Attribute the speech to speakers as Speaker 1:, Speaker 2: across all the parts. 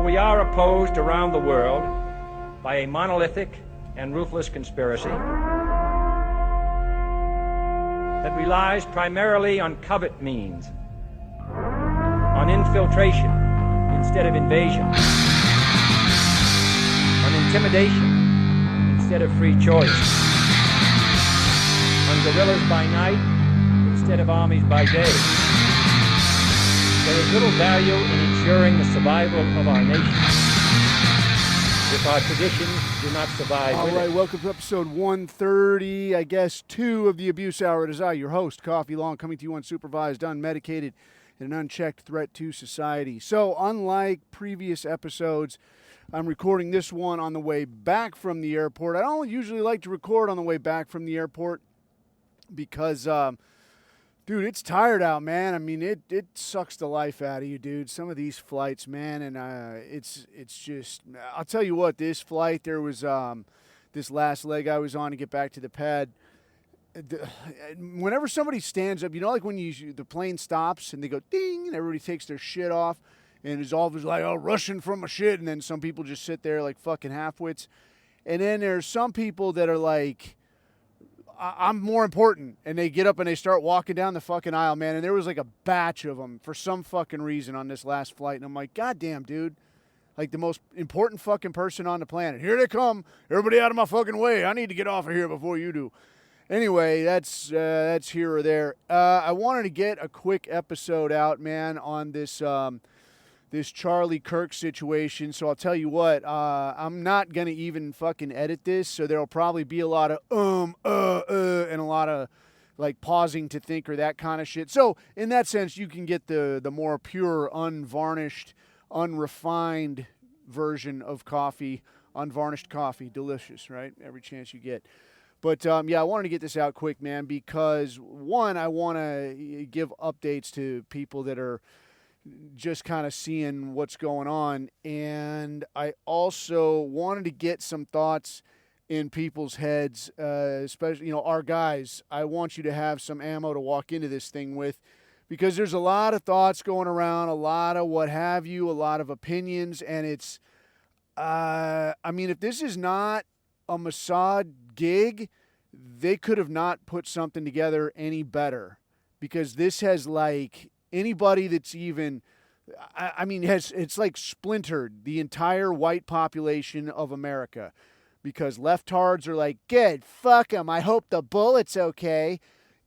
Speaker 1: we are opposed around the world by a monolithic and ruthless conspiracy that relies primarily on covert means, on infiltration instead of invasion, on intimidation instead of free choice, on guerrillas by night instead of armies by day. There is little value in ensuring the survival of our nation if our traditions do not survive.
Speaker 2: All right, welcome to episode 130, I guess, 2 of the Abuse Hour. It is I, your host, Coffee Long, coming to you unsupervised, unmedicated, and an unchecked threat to society. So, unlike previous episodes, I'm recording this one on the way back from the airport. I don't usually like to record on the way back from the airport because, dude, it's tired out, man. I mean, it sucks the life out of you, dude. Some of these flights, man, and it's just, I'll tell you what, this flight, there was this last leg I was on to get back to the pad. Whenever somebody stands up, you know, like when the plane stops and they go ding and everybody takes their shit off and is always like, oh, rushing from my shit, and then some people just sit there like fucking halfwits. And then there's some people that are like, I'm more important, and they get up and they start walking down the fucking aisle, man, and there was like a batch of them for some fucking reason on this last flight, and I'm like, goddamn, dude, like the most important fucking person on the planet. Here they come. Everybody out of my fucking way. I need to get off of here before you do. Anyway, that's here or there. I wanted to get a quick episode out, man, on this this Charlie Kirk situation. So I'll tell you what, I'm not going to even fucking edit this, so there'll probably be a lot of and a lot of like pausing to think or that kind of shit. So in that sense, you can get the more pure, unvarnished, unrefined version of coffee, unvarnished coffee. Delicious, right? Every chance you get. But, yeah, I wanted to get this out quick, man, because, one, I want to give updates to people that are just kind of seeing what's going on. And I also wanted to get some thoughts in people's heads, especially, you know, our guys. I want you to have some ammo to walk into this thing with, because there's a lot of thoughts going around, a lot of what have you, a lot of opinions. And it's, I mean, if this is not a Mossad gig, they could have not put something together any better, because this has, like, anybody that's even, I mean, it's like splintered the entire white population of America, because leftards are like, good, fuck them, I hope the bullet's okay,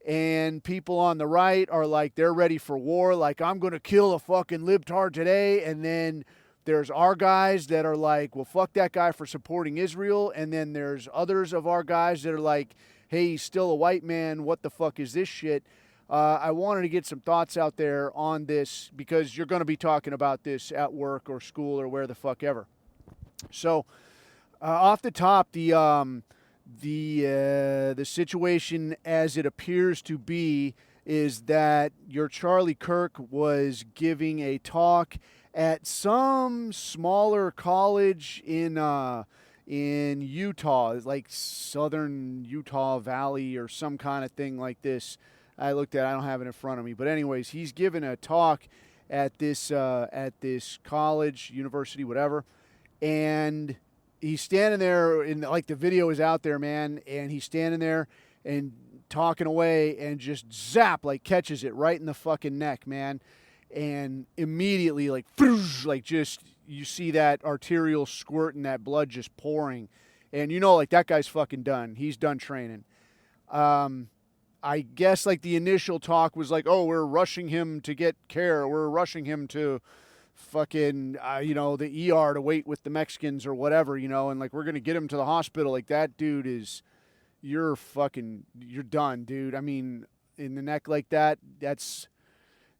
Speaker 2: and people on the right are like, they're ready for war, like, I'm going to kill a fucking libtard today, and then there's our guys that are like, well, fuck that guy for supporting Israel. And then there's others of our guys that are like, hey, he's still a white man. What the fuck is this shit? I wanted to get some thoughts out there on this, because you're going to be talking about this at work or school or where the fuck ever. So off the top, the situation as it appears to be is that your Charlie Kirk was giving a talk at some smaller college in Utah, like Southern Utah Valley or some kind of thing like this. I looked at it, I don't have it in front of me. But anyways, he's giving a talk at this college, university, whatever. And he's standing there, and like the video is out there, man. And he's standing there and talking away, and just zap, like catches it right in the fucking neck, man. And immediately, like just, you see that arterial squirt and that blood just pouring. And you know, like, that guy's fucking done. He's done training. I guess, like, the initial talk was like, oh, we're rushing him to get care. We're rushing him to fucking, you know, the ER to wait with the Mexicans or whatever, you know. And, like, we're going to get him to the hospital. Like, that dude is, you're done, dude. I mean, in the neck like that,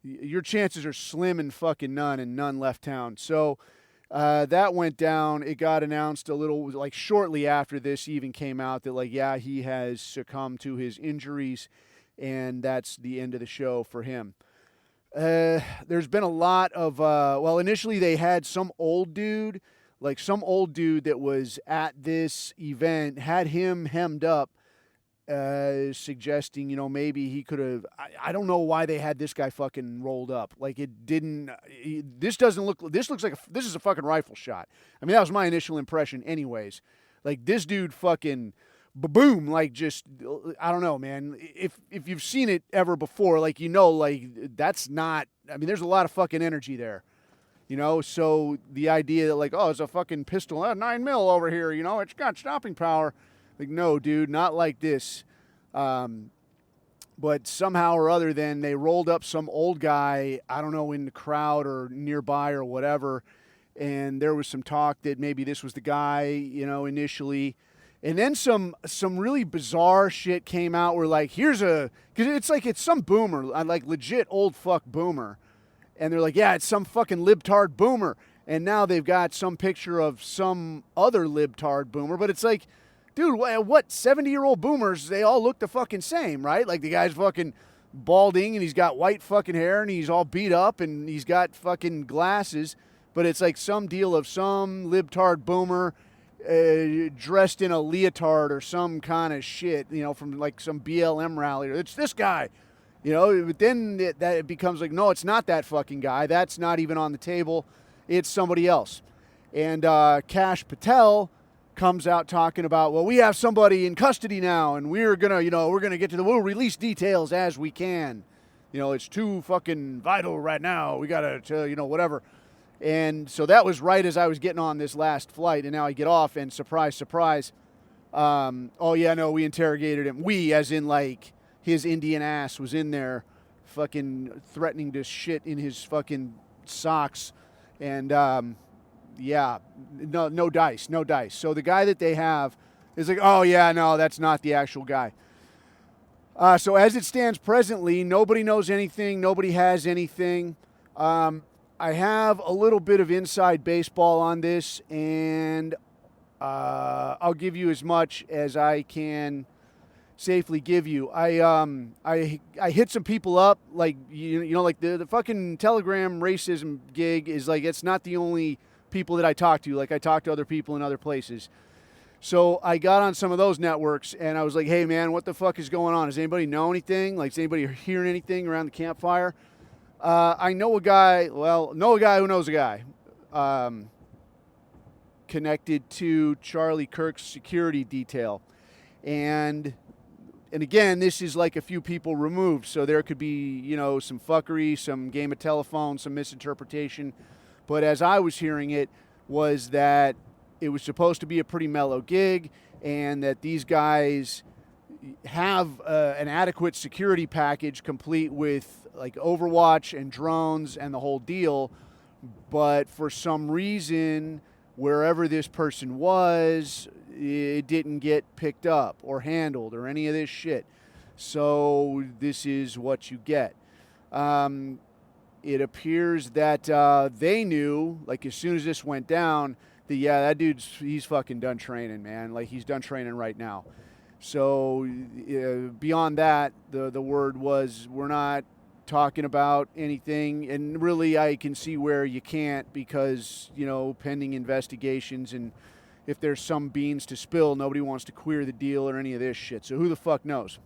Speaker 2: your chances are slim and fucking none, and none left town. So that went down. It got announced a little, like, shortly after this even came out that, like, yeah, he has succumbed to his injuries, and that's the end of the show for him. There's been a lot of, initially they had some old dude that was at this event, had him hemmed up, suggesting, maybe he could have. I don't know why they had this guy fucking rolled up. Like it didn't. This doesn't look. This looks like this is a fucking rifle shot. I mean, that was my initial impression, anyways. Like this dude fucking. Boom, like just I don't know, man. If you've seen it ever before, like like that's not. I mean, there's a lot of fucking energy there, So the idea that like, oh, it's a fucking pistol, 9mm over here, it's got stopping power. Like, no, dude, not like this. But somehow or other, then they rolled up some old guy, I don't know, in the crowd or nearby or whatever, and there was some talk that maybe this was the guy, initially. And then some really bizarre shit came out where like, because it's some boomer, like legit old fuck boomer. And they're like, yeah, it's some fucking libtard boomer. And now they've got some picture of some other libtard boomer. But it's like, dude, what 70-year-old boomers, they all look the fucking same, right? Like the guy's fucking balding and he's got white fucking hair and he's all beat up and he's got fucking glasses. But it's like some deal of some libtard boomer dressed in a leotard or some kind of shit, from like some BLM rally. It's this guy, but then it becomes like, no, it's not that fucking guy. That's not even on the table. It's somebody else. And Kash Patel comes out talking about, well, we have somebody in custody now and we're going to we'll release details as we can. It's too fucking vital right now. We got to, whatever. And so that was right as I was getting on this last flight, and now I get off, and surprise, surprise, oh yeah, no, we interrogated him. We, as in like his Indian ass was in there fucking threatening to shit in his fucking socks. And yeah, no dice. So the guy that they have is like, oh yeah, no, that's not the actual guy. So as it stands presently, nobody knows anything. Nobody has anything. I have a little bit of inside baseball on this, and I'll give you as much as I can safely give you. I hit some people up, like like the fucking Telegram racism gig is like, it's not the only people that I talk to. Like I talk to other people in other places. So I got on some of those networks, and I was like, hey man, what the fuck is going on? Does anybody know anything? Like, is anybody hearing anything around the campfire? I know a guy who knows a guy connected to Charlie Kirk's security detail. And again, this is like a few people removed, so there could be, some fuckery, some game of telephone, some misinterpretation. But as I was hearing it, was that it was supposed to be a pretty mellow gig, and that these guys have an adequate security package complete with like Overwatch and drones and the whole deal. But for some reason, wherever this person was, it didn't get picked up or handled or any of this shit. So this is what you get. It appears that they knew, like as soon as this went down, that yeah, that he's fucking done training, man. Like he's done training right now. So beyond that, the word was, we're not talking about anything. And really, I can see where you can't, because, pending investigations, and if there's some beans to spill, nobody wants to queer the deal or any of this shit. So who the fuck knows?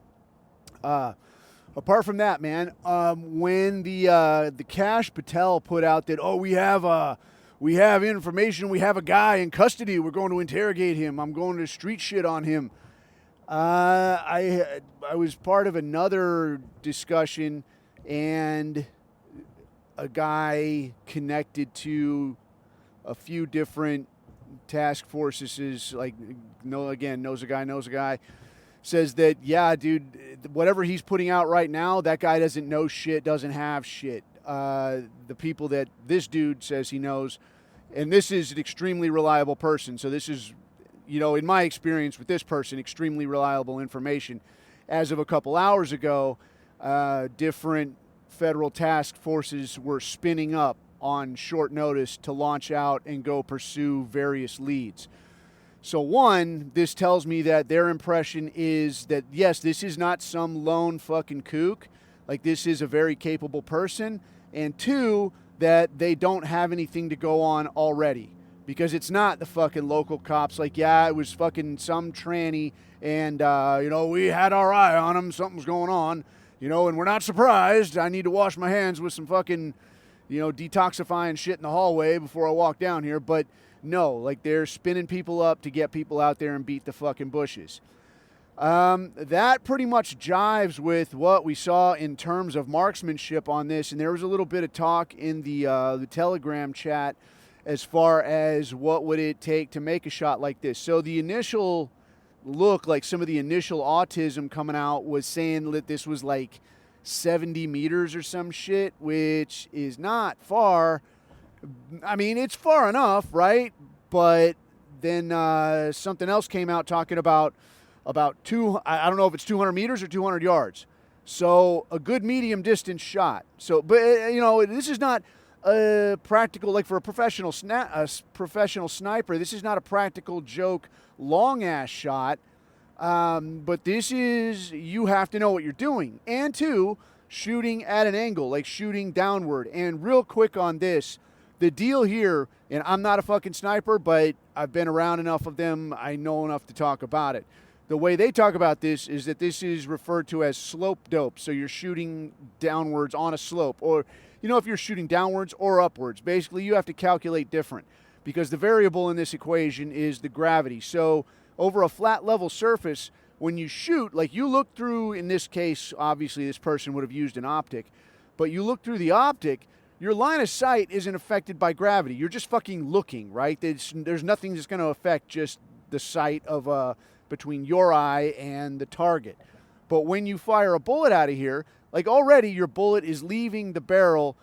Speaker 2: Apart from that, man, when the Kash Patel put out that, oh, we have information, we have a guy in custody, we're going to interrogate him, I'm going to street shit on him. I was part of another discussion, and a guy connected to a few different task forces, like, knows a guy, says that, yeah, dude, whatever he's putting out right now, that guy doesn't know shit, doesn't have shit. The people that this dude says he knows, and this is an extremely reliable person, so this is, in my experience with this person, extremely reliable information. As of a couple hours ago, different federal task forces were spinning up on short notice to launch out and go pursue various leads. So one, this tells me that their impression is that, yes, this is not some lone fucking kook. Like, this is a very capable person. And two, that they don't have anything to go on already. because it's not the fucking local cops. Like, yeah, it was fucking some tranny, and, we had our eye on him. Something's going on, and we're not surprised. I need to wash my hands with some fucking, detoxifying shit in the hallway before I walk down here. But no, like, they're spinning people up to get people out there and beat the fucking bushes. That pretty much jives with what we saw in terms of marksmanship on this, and there was a little bit of talk in the Telegram chat as far as what would it take to make a shot like this. So the initial look, like some of the initial autism coming out, was saying that this was like 70 meters or some shit, which is not far. I mean, it's far enough, right? But then something else came out talking about I don't know if it's 200 meters or 200 yards. So a good medium distance shot. So, but this is not a practical, like for a professional sniper, this is not a practical joke long ass shot. But this is, you have to know what you're doing. And two, shooting at an angle, like shooting downward. And real quick on this, the deal here, and I'm not a fucking sniper, but I've been around enough of them, I know enough to talk about it. The way they talk about this is that this is referred to as slope dope. So you're shooting downwards on a slope, or, if you're shooting downwards or upwards, basically you have to calculate different, because the variable in this equation is the gravity. So over a flat level surface, when you shoot, like you look through, in this case, obviously this person would have used an optic, but you look through the optic, your line of sight isn't affected by gravity. You're just fucking looking, right? There's nothing that's going to affect just the sight of between your eye and the target. But when you fire a bullet out of here, like already your bullet is leaving the barrel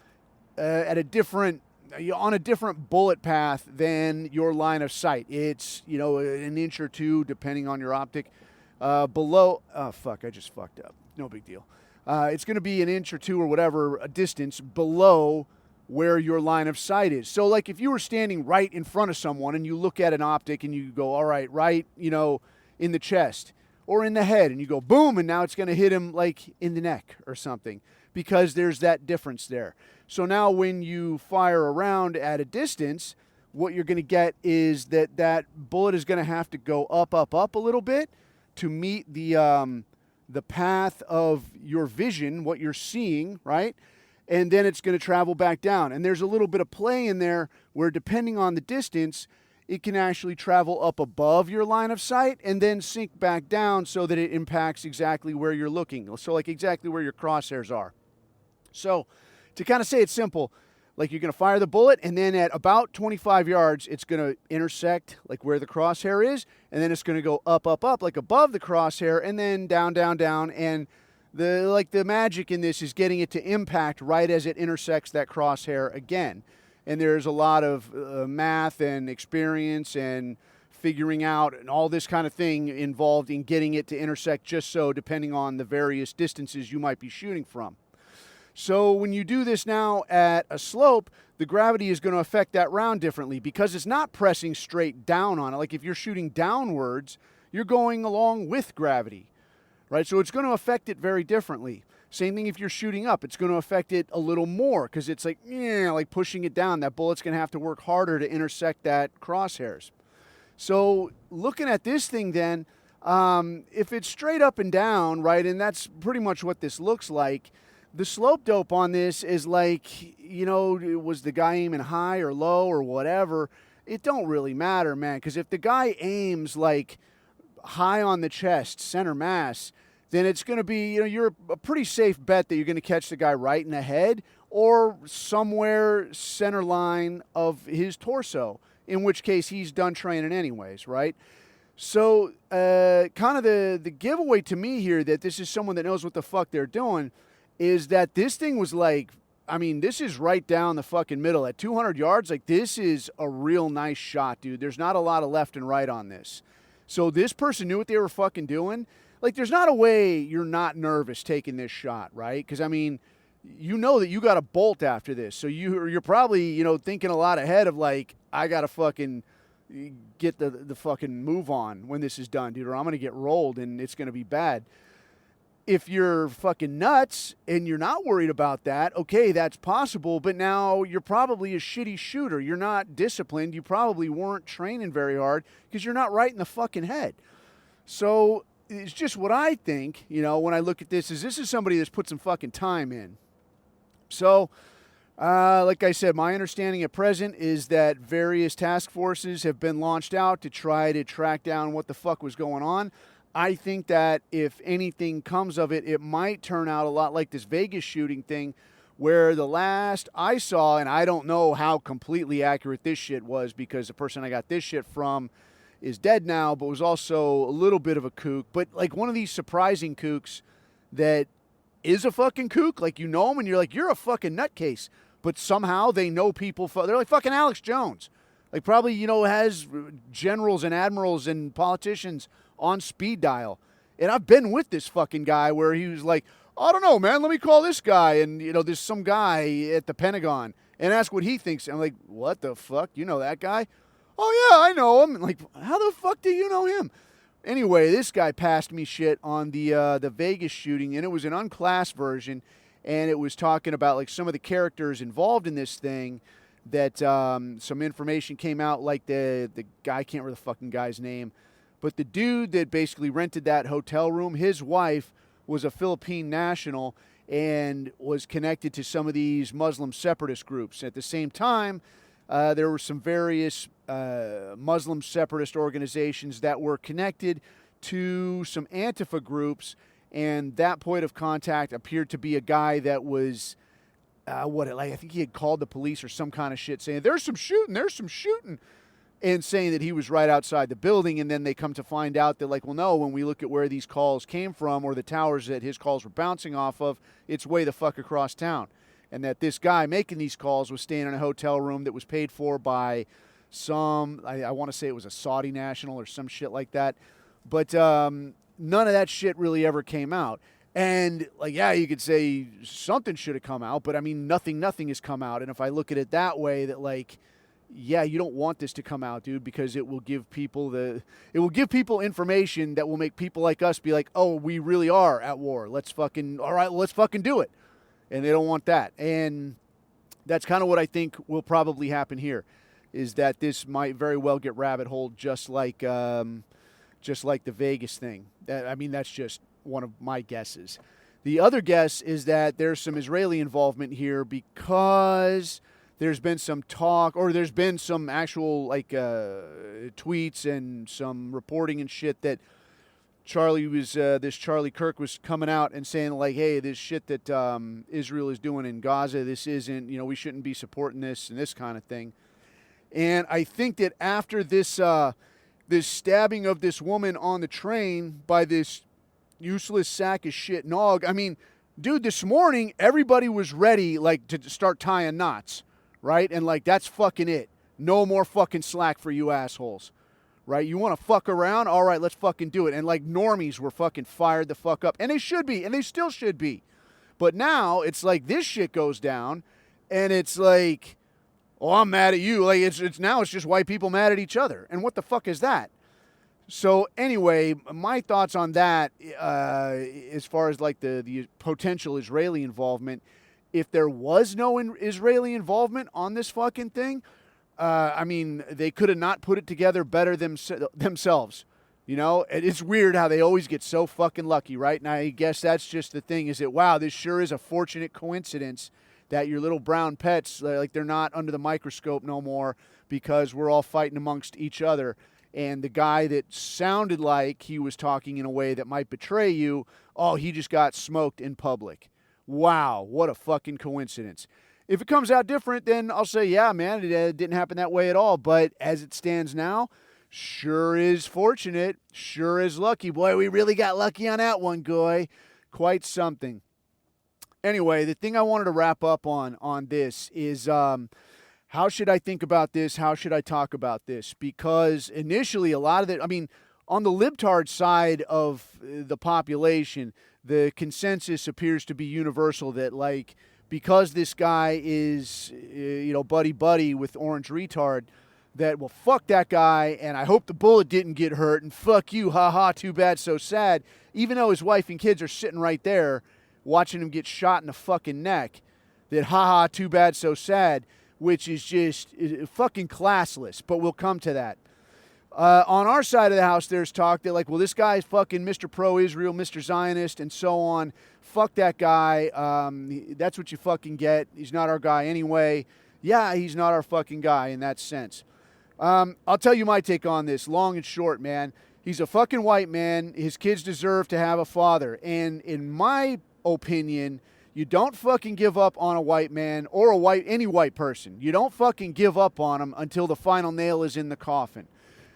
Speaker 2: on a different bullet path than your line of sight. It's, an inch or two, depending on your optic, below. Oh, fuck, I just fucked up. No big deal. It's going to be an inch or two or whatever, a distance below where your line of sight is. So, like, if you were standing right in front of someone and you look at an optic and you go, all right, in the chest or in the head, and you go, boom, and now it's going to hit him, like, in the neck or something, because there's that difference there. So now when you fire around at a distance, what you're going to get is that bullet is going to have to go up a little bit to meet the path of your vision, what you're seeing, right? And then it's going to travel back down. And there's a little bit of play in there where, depending on the distance, it can actually travel up above your line of sight and then sink back down so that it impacts exactly where you're looking. So like exactly where your crosshairs are. So to kind of say it simple, like you're going to fire the bullet, and then at about 25 yards, it's going to intersect like where the crosshair is, and then it's going to go up, like above the crosshair, and then down, and the magic in this is getting it to impact right as it intersects that crosshair again. And there's a lot of math and experience and figuring out and all this kind of thing involved in getting it to intersect just so, depending on the various distances you might be shooting from. So when you do this now at a slope, the gravity is going to affect that round differently because it's not pressing straight down on it. Like if you're shooting downwards, you're going along with gravity, right? So it's going to affect it very differently. Same thing if you're shooting up. It's going to affect it a little more because it's like pushing it down. That bullet's going to have to work harder to intersect that crosshairs. So looking at this thing then, if it's straight up and down, right, and that's pretty much what this looks like, the slope dope on this is like, was the guy aiming high or low or whatever? It don't really matter, man, because if the guy aims like high on the chest, center mass, then it's going to be, you're a pretty safe bet that you're going to catch the guy right in the head or somewhere center line of his torso, in which case he's done training anyways, right? So kind of the giveaway to me here that this is someone that knows what the fuck they're doing is that this thing was like, this is right down the fucking middle. At 200 yards, like this is a real nice shot, dude. There's not a lot of left and right on this. So this person knew what they were fucking doing. Like, there's not a way you're not nervous taking this shot, right? Because, you know that you got to bolt after this. So you're probably, thinking a lot ahead of, like, I got to fucking get the fucking move on when this is done, dude, or I'm going to get rolled and it's going to be bad. if you're fucking nuts and you're not worried about that, okay, that's possible, but now you're probably a shitty shooter. You're not disciplined. You probably weren't training very hard because you're not right in the fucking head. So it's just what I think, when I look at this is somebody that's put some fucking time in. So, like I said, my understanding at present is that various task forces have been launched out to try to track down what the fuck was going on. I think that if anything comes of it, it might turn out a lot like this Vegas shooting thing, where the last I saw, and I don't know how completely accurate this shit was because the person I got this shit from is dead now, but was also a little bit of a kook, but like one of these surprising kooks that is a fucking kook, like him and you're like, you're a fucking nutcase, but somehow they know people, they're like fucking Alex Jones, like probably, has generals and admirals and politicians on speed dial. And I've been with this fucking guy where he was like, I don't know, man, let me call this guy. And, there's some guy at the Pentagon and ask what he thinks. And I'm like, what the fuck? You know that guy? Oh, yeah, I know him. And like, how the fuck do you know him? Anyway, this guy passed me shit on the Vegas shooting, and it was an unclassed version. And it was talking about like some of the characters involved in this thing that some information came out, like the guy, I can't remember the fucking guy's name, but the dude that basically rented that hotel room, his wife was a Philippine national and was connected to some of these Muslim separatist groups. At the same time, there were some various Muslim separatist organizations that were connected to some Antifa groups, and that point of contact appeared to be a guy that was, I think he had called the police or some kind of shit saying, there's some shooting. And saying that he was right outside the building, and then they come to find out that, like, well, no, when we look at where these calls came from or the towers that his calls were bouncing off of, it's way the fuck across town. And that this guy making these calls was staying in a hotel room that was paid for by some, I want to say it was a Saudi national or some shit like that. But none of that shit really ever came out. And, like, yeah, you could say something should have come out, but, I mean, nothing has come out. And if I look at it that way, that, like, yeah, you don't want this to come out, dude, because it will give people information that will make people like us be like, oh, we really are at war. Let's fucking do it. And they don't want that. And that's kind of what I think will probably happen here, is that this might very well get rabbit holed just like the Vegas thing. That's just one of my guesses. The other guess is that there's some Israeli involvement here because there's been some talk, or there's been some actual tweets and some reporting and shit that this Charlie Kirk was coming out and saying like, hey, this shit that Israel is doing in Gaza, this isn't, we shouldn't be supporting this and this kind of thing. And I think that after this stabbing of this woman on the train by this useless sack of shit nog, dude, this morning everybody was ready to start tying knots. Right? And that's fucking it. No more fucking slack for you assholes. Right? You want to fuck around? All right, let's fucking do it. And normies were fucking fired the fuck up. And they should be. And they still should be. But now it's like this shit goes down. And it's like, oh, I'm mad at you. Like it's just white people mad at each other. And what the fuck is that? So anyway, my thoughts on that, as far as the potential Israeli involvement, if there was no Israeli involvement on this fucking thing, they could have not put it together better themselves. It's weird how they always get so fucking lucky, right? And I guess that's just the thing, is that, wow, this sure is a fortunate coincidence that your little brown pets, they're not under the microscope no more because we're all fighting amongst each other. And the guy that sounded like he was talking in a way that might betray you, oh, he just got smoked in public. Wow, what a fucking coincidence. If it comes out different, then I'll say, yeah, man, it didn't happen that way at all. But as it stands now, sure is fortunate, sure is lucky. Boy, we really got lucky on that one, Goy. Quite something. Anyway, the thing I wanted to wrap up on this is how should I think about this? How should I talk about this? Because initially, a lot of it, on the libtard side of the population, the consensus appears to be universal that, because this guy is, buddy with Orange Retard, that, well, fuck that guy, and I hope the bullet didn't get hurt, and fuck you, haha, too bad, so sad, even though his wife and kids are sitting right there watching him get shot in the fucking neck, that haha, too bad, so sad, which is just fucking classless, but we'll come to that. On our side of the house, there's talk that, like, well, this guy's fucking Mr. Pro-Israel, Mr. Zionist, and so on. Fuck that guy. That's what you fucking get. He's not our guy anyway. Yeah, he's not our fucking guy in that sense. I'll tell you my take on this, long and short, man. He's a fucking white man. His kids deserve to have a father. And in my opinion, you don't fucking give up on a white man or any white person. You don't fucking give up on them until the final nail is in the coffin.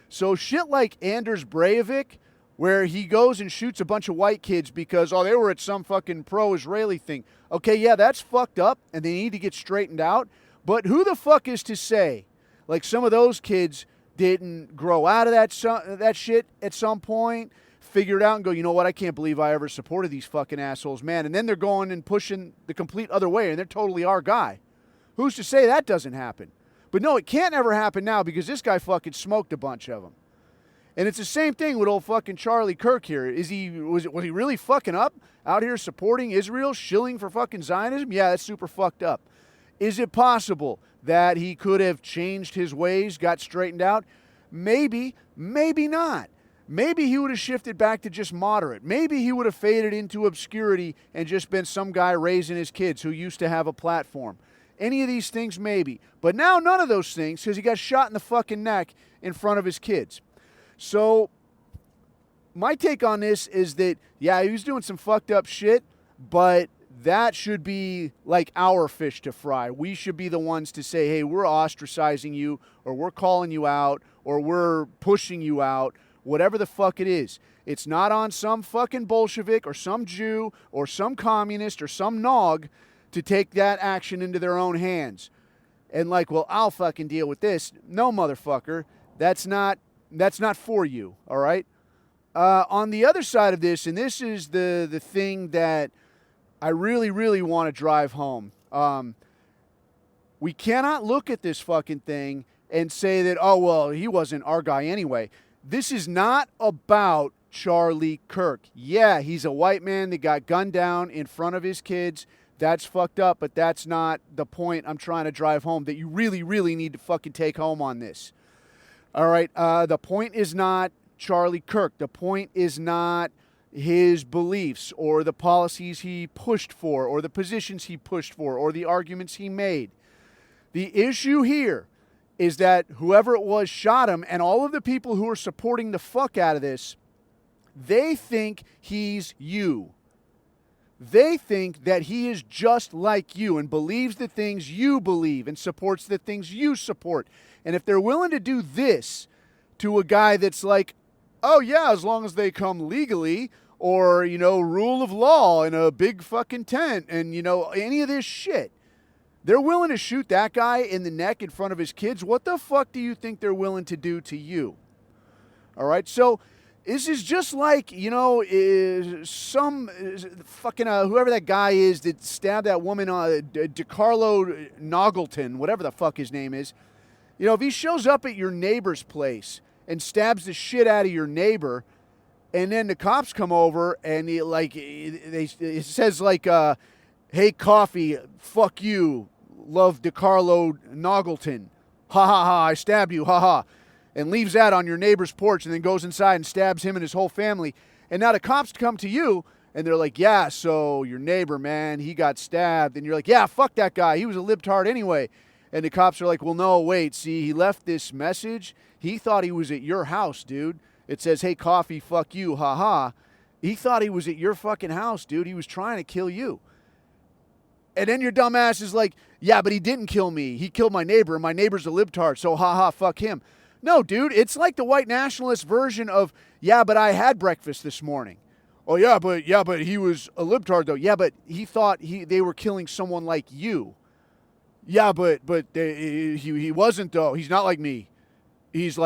Speaker 2: So shit like Anders Breivik, where he goes and shoots a bunch of white kids because, oh, they were at some fucking pro-Israeli thing. Okay, yeah, that's fucked up, and they need to get straightened out. But who the fuck is to say, like, some of those kids didn't grow out of that shit at some point, figure it out and go, you know what, I can't believe I ever supported these fucking assholes, man. And then they're going and pushing the complete other way, and they're totally our guy. Who's to say that doesn't happen? But no, it can't ever happen now because this guy fucking smoked a bunch of them. And it's the same thing with old fucking Charlie Kirk here. Was he really fucking up out here supporting Israel, shilling for fucking Zionism? Yeah, that's super fucked up. Is it possible that he could have changed his ways, got straightened out? Maybe, maybe not. Maybe he would have shifted back to just moderate. Maybe he would have faded into obscurity and just been some guy raising his kids who used to have a platform. Any of these things, maybe. But now none of those things because he got shot in the fucking neck in front of his kids. So my take on this is that, yeah, he was doing some fucked up shit, but that should be like our fish to fry. We should be the ones to say, hey, we're ostracizing you, or we're calling you out, or we're pushing you out, whatever the fuck it is. It's not on some fucking Bolshevik or some Jew or some communist or some nog to take that action into their own hands. And like, well, I'll fucking deal with this. No, motherfucker. That's not for you, all right? On the other side of this, and this is the thing that I really, really want to drive home. We cannot look at this fucking thing and say that, oh, well, he wasn't our guy anyway. This is not about Charlie Kirk. Yeah, he's a white man that got gunned down in front of his kids. That's fucked up, but that's not the point I'm trying to drive home that you really, really need to fucking take home on this. All right, the point is not Charlie Kirk. The point is not his beliefs or the policies he pushed for or the positions he pushed for or the arguments he made. The issue here is that whoever it was shot him, and all of the people who are supporting the fuck out of this, they think he's you. They think that he is just like you and believes the things you believe and supports the things you support. And if they're willing to do this to a guy that's like, oh yeah, as long as they come legally, or, you know, rule of law in a big fucking tent, and, you know, any of this shit, they're willing to shoot that guy in the neck in front of his kids. What the fuck do you think they're willing to do to you? All right, so this is just like, you know, some fucking whoever that guy is that stabbed that woman, DeCarlo Noggleton, whatever the fuck his name is. You know, if he shows up at your neighbor's place and stabs the shit out of your neighbor, and then the cops come over and it says like, hey, coffee, fuck you, love DeCarlo Noggleton, ha ha ha, I stabbed you, ha ha, and leaves that on your neighbor's porch and then goes inside and stabs him and his whole family. And now the cops come to you and they're like, yeah, so your neighbor, man, he got stabbed. And you're like, yeah, fuck that guy, he was a libtard anyway. And the cops are like, well, no, wait, see, he left this message. He thought he was at your house, dude. It says, hey, coffee, fuck you, ha ha. He thought he was at your fucking house, dude. He was trying to kill you. And then your dumb ass is like, yeah, but he didn't kill me. He killed my neighbor, and my neighbor's a libtard, so ha ha, fuck him. No, dude, it's like the white nationalist version of, yeah, but I had breakfast this morning. Oh, yeah, but he was a libtard, though. Yeah, but he thought they were killing someone like you. Yeah, but he wasn't, though. He's not like me. He's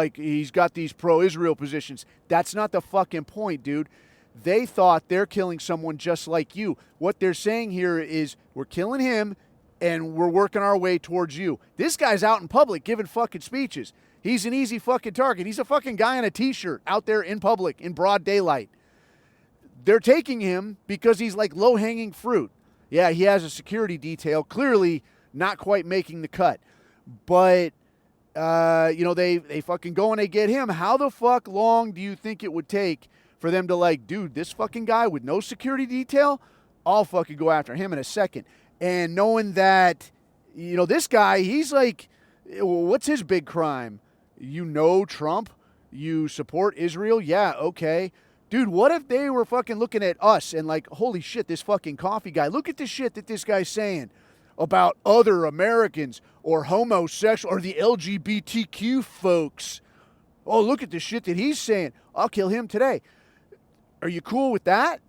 Speaker 2: got these pro-Israel positions. That's not the fucking point, dude. They thought they're killing someone just like you. What they're saying here is we're killing him, and we're working our way towards you. This guy's out in public giving fucking speeches. He's an easy fucking target. He's a fucking guy in a t-shirt out there in public in broad daylight. They're taking him because he's like low-hanging fruit. Yeah, he has a security detail, clearly not quite making the cut. But, they fucking go and they get him. How the fuck long do you think it would take for them to like, dude, this fucking guy with no security detail, I'll fucking go after him in a second. And knowing that, this guy, he's like, what's his big crime? Trump? You support Israel? Yeah, okay. Dude, what if they were fucking looking at us and like, holy shit, this fucking coffee guy, look at the shit that this guy's saying about other Americans or homosexual or the LGBTQ folks. Oh, look at the shit that he's saying. I'll kill him today. Are you cool with that?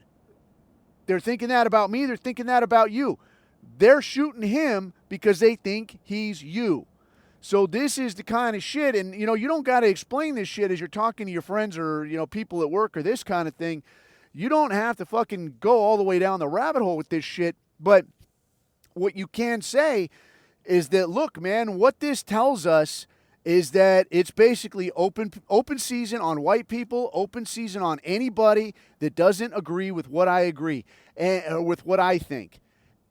Speaker 2: They're thinking that about me. They're thinking that about you. They're shooting him because they think he's you. So this is the kind of shit, and, you don't got to explain this shit as you're talking to your friends or, people at work or this kind of thing. You don't have to fucking go all the way down the rabbit hole with this shit, but what you can say is that, look, man, what this tells us is that it's basically open season on white people, open season on anybody that doesn't agree with what I agree and with what I think.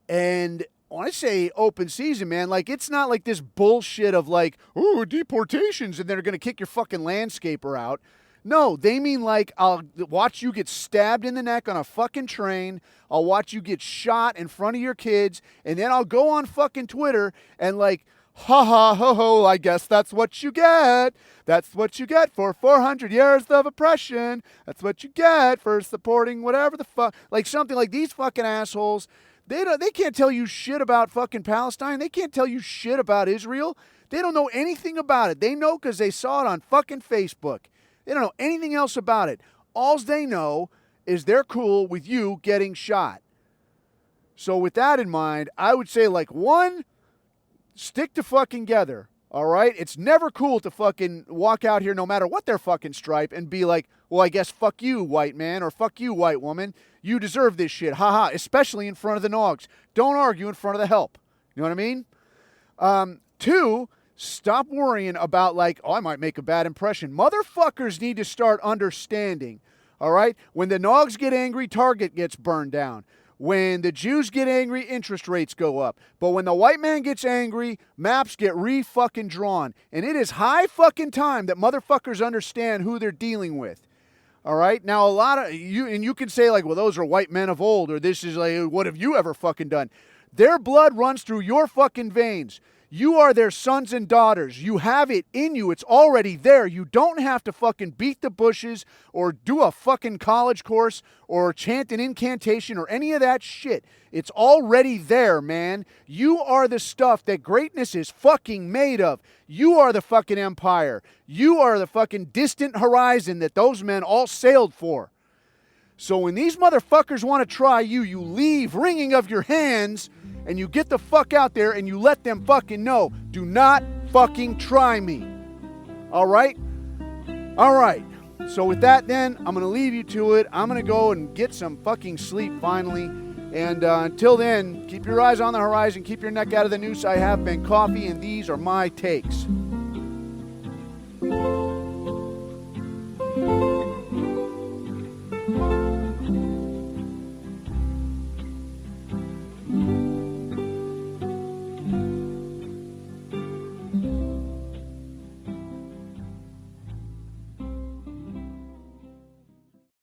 Speaker 2: And when I say open season, man, like, it's not like this bullshit of like, ooh, deportations, and they're going to kick your fucking landscaper out. No, they mean like, I'll watch you get stabbed in the neck on a fucking train. I'll watch you get shot in front of your kids. And then I'll go on fucking Twitter and like, ha ha ho ho, I guess that's what you get. That's what you get for 400 years of oppression. That's what you get for supporting whatever the fuck. Like something like these fucking assholes. They can't tell you shit about fucking Palestine. They can't tell you shit about Israel. They don't know anything about it. They know because they saw it on fucking Facebook. They don't know anything else about it. All they know is they're cool with you getting shot. So with that in mind, I would say, like, one, stick to fucking together, all right? It's never cool to fucking walk out here no matter what their fucking stripe and be like, well, I guess fuck you, white man, or fuck you, white woman. You deserve this shit, haha, especially in front of the Nogs. Don't argue in front of the help. You know what I mean? Two, stop worrying about like, oh, I might make a bad impression. Motherfuckers need to start understanding, all right? When the Nogs get angry, Target gets burned down. When the Jews get angry, interest rates go up. But when the white man gets angry, maps get re-fucking drawn. And it is high fucking time that motherfuckers understand who they're dealing with. All right? Now, a lot of you, and you can say like, well, those are white men of old, or this is like, what have you ever fucking done? Their blood runs through your fucking veins. You are their sons and daughters. You have it in you. It's already there. You don't have to fucking beat the bushes or do a fucking college course or chant an incantation or any of that shit. It's already there, man. You are the stuff that greatness is fucking made of. You are the fucking empire. You are the fucking distant horizon that those men all sailed for. So when these motherfuckers want to try you, you leave wringing of your hands and you get the fuck out there and you let them fucking know. Do not fucking try me. All right? All right. So with that then, I'm going to leave you to it. I'm going to go and get some fucking sleep finally. And until then, keep your eyes on the horizon. Keep your neck out of the noose. I have been Coffee, and these are my takes.